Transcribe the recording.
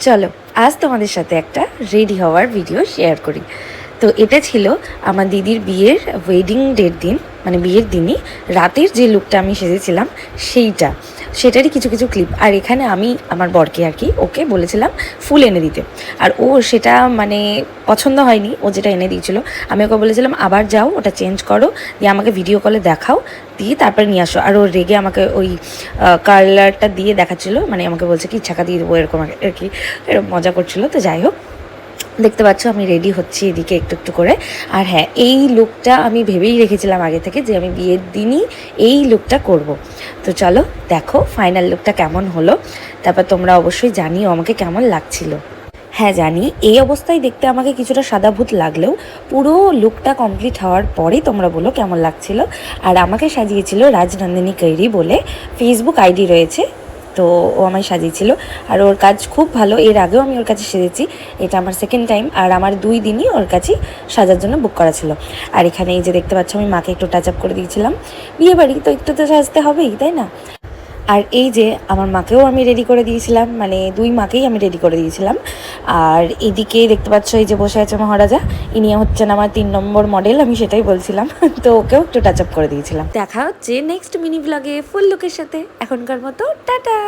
চলো আজ তোমাদের সাথে একটা রেডি হওয়ার ভিডিও শেয়ার করি। তো এটা ছিল আমার দিদির বিয়ের ওয়েডিং ডের দিন, মানে বিয়ের দিনই রাতের যে লুকটা আমি সেজেছিলাম সেটারই কিছু কিছু ক্লিপ। আর এখানে আমি আমার বরকে আর কি ওকে বলেছিলাম ফুল এনে দিতে, আর ও সেটা মানে পছন্দ হয়নি। ও যেটা এনে দিয়েছিল আমি ওকে বলেছিলাম আবার যাও ওটা চেঞ্জ করো, দিয়ে আমাকে ভিডিও কলে দেখাও, দিয়ে তারপরে নিয়ে আসো। আর ও রেগে আমাকে ওই কালারটা দিয়ে দেখাচ্ছিলো, মানে আমাকে বলছে কি ছাকা দিয়ে দেবো এরকম আর কি, এরকম মজা করছিলো। তো যাই হোক, দেখতে পাচ্ছ আমি রেডি হচ্ছি এদিকে একটু একটু করে। আর হ্যাঁ, এই লুকটা আমি ভেবেই রেখেছিলাম আগে থেকে যে আমি বিয়ের দিনই এই লুকটা করব। তো চলো দেখো ফাইনাল লুকটা কেমন হলো, তারপর তোমরা অবশ্যই জানিও আমাকে কেমন লাগছিল। হ্যাঁ জানি এই অবস্থায় দেখতে আমাকে কিছুটা সাদাভূত লাগলেও পুরো লুকটা কমপ্লিট হওয়ার পরেই তোমরা বলো কেমন লাগছিল। আর আমাকে সাজিয়েছিল রাজনন্দিনী কৈরি বলে ফেসবুক আইডি রয়েছে, তো ও আমায় সাজিয়েছিল। আর ওর কাজ খুব ভালো, এর আগেও আমি ওর কাছে সেজেছি, এটা আমার সেকেন্ড টাইম। আর আমার 2 দিনই ওর কাছে সাজার জন্য বুক করা ছিল। আর এখানে এই যে দেখতে পাচ্ছ আমি মাকে একটু টাচ আপ করে দিয়েছিলাম, বিয়ে বাড়ি তো একটু তো সাজতে হবেই, তাই না? আর এই যে আমার মাকেও আমি রেডি করে দিয়েছিলাম, মানে 2 মাকেই আমি রেডি করে দিয়েছিলাম। আর এদিকে দেখতে পাচ্ছ এই যে বসে আছে মহারাজা, ইনি হচ্ছেন আমার 3 নম্বর মডেল, আমি সেটাই বলছিলাম। তো ওকেও একটু টাচ আপ করে দিয়েছিলাম। দেখা হচ্ছে নেক্সট মিনি ব্লগে ফুল লুকের সাথে। এখনকার মতো টাটা।